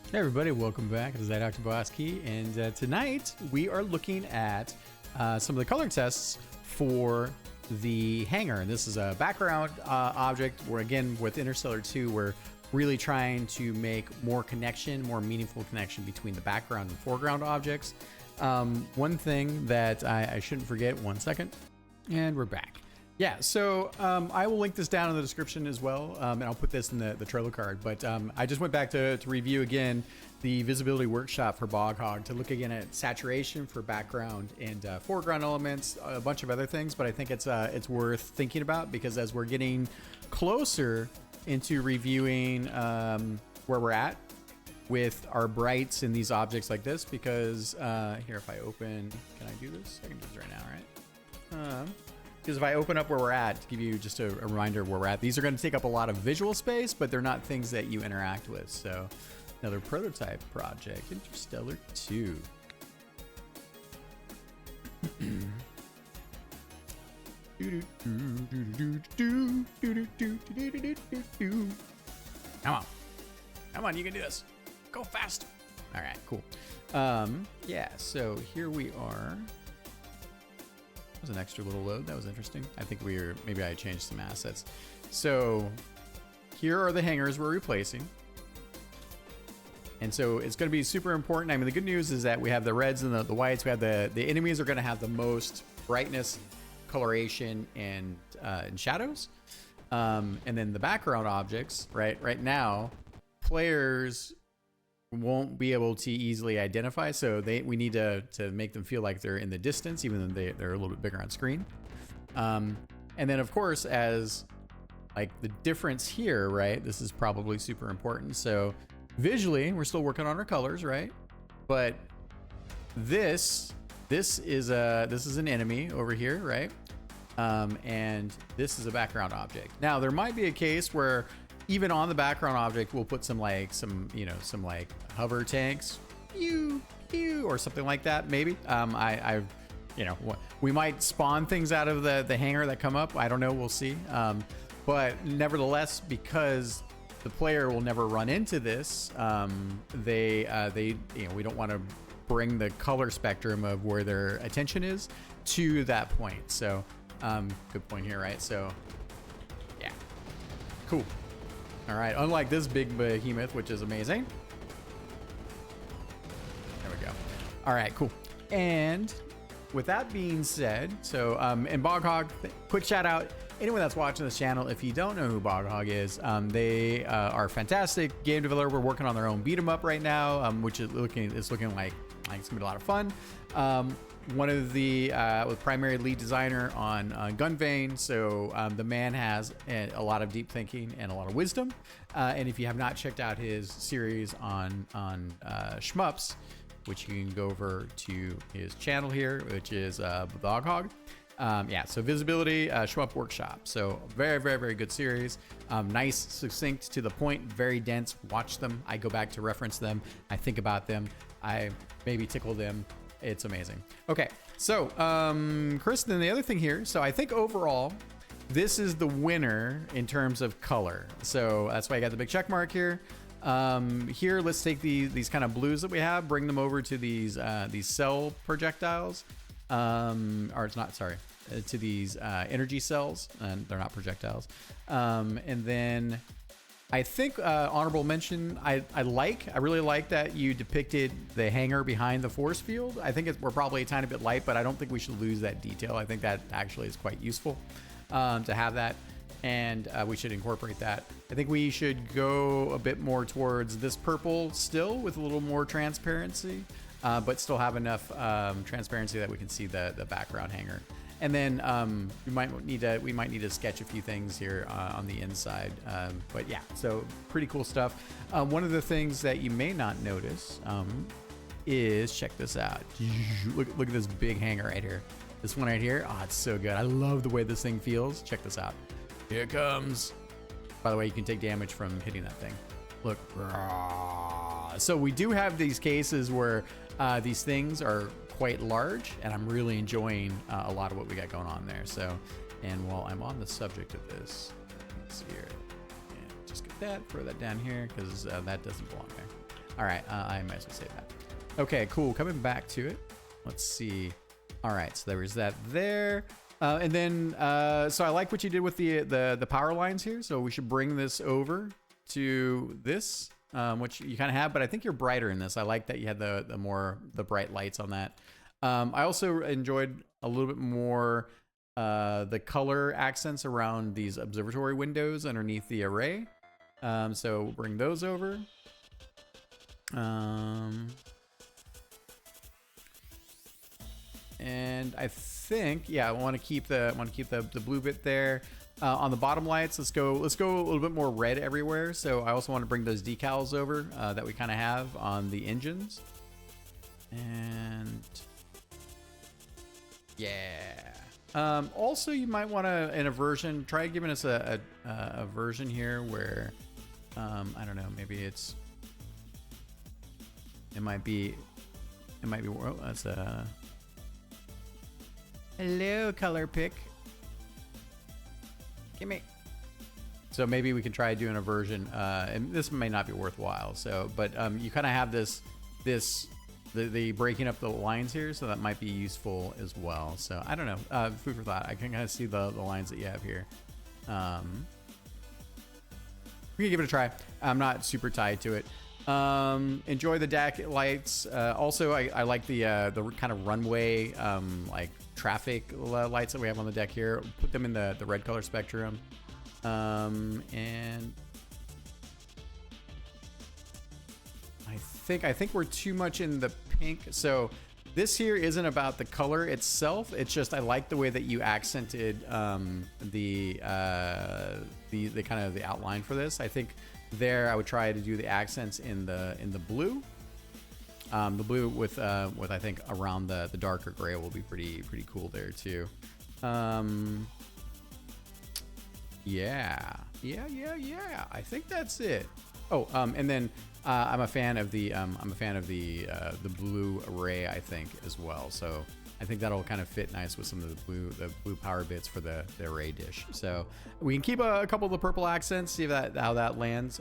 Hey everybody, welcome back. This is Dr. Bosky, and tonight we are looking at some of the color tests for the hangar. And this is a background object where, again, with Interstellar 2, we're really trying to make more meaningful connection between the background and foreground objects. One thing that I shouldn't forget, one second, and we're back. Yeah, so I will link this down in the description as well, and I'll put this in the trailer card. But I just went back to review again the visibility workshop for Bog Hog to look again at saturation for background and foreground elements, a bunch of other things. But I think it's worth thinking about because as we're getting closer into reviewing where we're at with our brights in these objects like this, because here, if I open, can I do this? I can do this right now, right? Because if I open up where we're at, to give you just a reminder of where we're at, these are going to take up a lot of visual space, but they're not things that you interact with. So another prototype project, Interstellar 2. Come on, you can do this. Go fast. All right, cool. Yeah, so here we are. That was an extra little load. That was interesting. I think maybe I changed some assets. So here are the hangars we're replacing. And so it's going to be super important. I mean, the good news is that we have the reds and the whites. We have the enemies are going to have the most brightness, coloration, and shadows. And then the background objects, right now, players won't be able to easily identify, so we need to make them feel like they're in the distance, even though they're a little bit bigger on screen. And then of course, as like the difference here, right? This is probably super important. So visually, we're still working on our colors, right? But this is an enemy over here, right? And this is a background object. Now there might be a case where even on the background object, we'll put some hover tanks, or something like that. Maybe. We might spawn things out of the hangar that come up. I don't know. We'll see. But nevertheless, because the player will never run into this, we don't want to bring the color spectrum of where their attention is to that point. So, good point here, right? So, yeah, cool. All right, unlike this big behemoth, which is amazing. There we go. All right, cool. And with that being said, so, and Bog Hog, quick shout out, anyone that's watching this channel, if you don't know who Bog Hog is, they are a fantastic game developer. We're working on their own beat 'em up right now, which is looking like it's gonna be a lot of fun. One of the primary lead designer on Gunvein, so the man has a lot of deep thinking and a lot of wisdom. And if you have not checked out his series on SHMUPs, which you can go over to his channel here, which is Bog Hog. So visibility, SHMUP workshop. So very, very, very good series. Nice, succinct, to the point, very dense. Watch them. I go back to reference them. I think about them. I maybe tickle them. It's amazing. Okay, so Chris, then the other thing here, so I think overall, this is the winner in terms of color. So that's why I got the big check mark here. Here, let's take these kind of blues that we have, bring them over to these cell projectiles. Or it's not, sorry, to these energy cells, and they're not projectiles. And then I think honorable mention, I really like that you depicted the hangar behind the force field. I think we're probably a tiny bit light, but I don't think we should lose that detail. I think that actually is quite useful to have that, and we should incorporate that. I think we should go a bit more towards this purple still with a little more transparency, but still have enough transparency that we can see the background hangar. And then we might need to sketch a few things here on the inside. But yeah, so pretty cool stuff. One of the things that you may not notice is, check this out. Look at this big hangar right here. This one right here. Oh, it's so good. I love the way this thing feels. Check this out. Here it comes. By the way, you can take damage from hitting that thing. Look. So we do have these cases where these things are quite large, and I'm really enjoying a lot of what we got going on there. So, and while I'm on the subject of this, let's see here, and just get that, throw that down here, because that doesn't belong there. All right, I might as well save that. Okay, cool. Coming back to it. Let's see. All right, so there was that there. And then, so I like what you did with the power lines here. So we should bring this over to this, which you kind of have, but I think you're brighter in this. I like that you had the bright lights on that. I also enjoyed a little bit more the color accents around these observatory windows underneath the array. So we'll bring those over. And I think, yeah, I want to keep the blue bit there. On the bottom lights, let's go a little bit more red everywhere. So I also want to bring those decals over that we kind of have on the engines. And yeah. Also, you might want to, in a version, try giving us a version here where, I don't know, maybe it might be, oh, that's a, hello, color pick. Gimme. So maybe we can try doing a version, and this may not be worthwhile. So, but you kind of have the breaking up the lines here, so that might be useful as well. So I don't know, food for thought. I can kind of see the lines that you have here. We can give it a try. I'm not super tied to it. Enjoy the deck lights. Also, I like the kind of runway, like traffic lights that we have on the deck here. Put them in the red color spectrum. And I think we're too much in the pink. So this here isn't about the color itself. It's just I like the way that you accented the kind of the outline for this. I think there I would try to do the accents in the blue. The blue with I think around the darker gray will be pretty cool there too. Yeah. I think that's it. Oh, and then I'm a fan of the blue array, I think, as well. So I think that'll kind of fit nice with some of the blue power bits for the array dish. So we can keep a couple of the purple accents, see how that lands.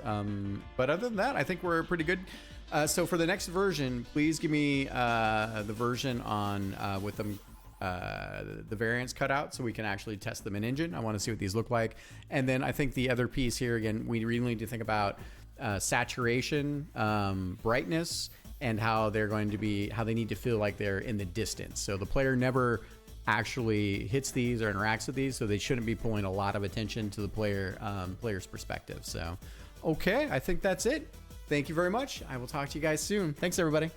But other than that, I think we're pretty good. So for the next version, please give me the version on with them the variants cut out so we can actually test them in engine. I want to see what these look like. And then I think the other piece here, again, we really need to think about saturation, brightness, and how they need to feel like they're in the distance. So the player never actually hits these or interacts with these, so they shouldn't be pulling a lot of attention to the player's perspective. So, okay, I think that's it. Thank you very much. I will talk to you guys soon. Thanks, everybody.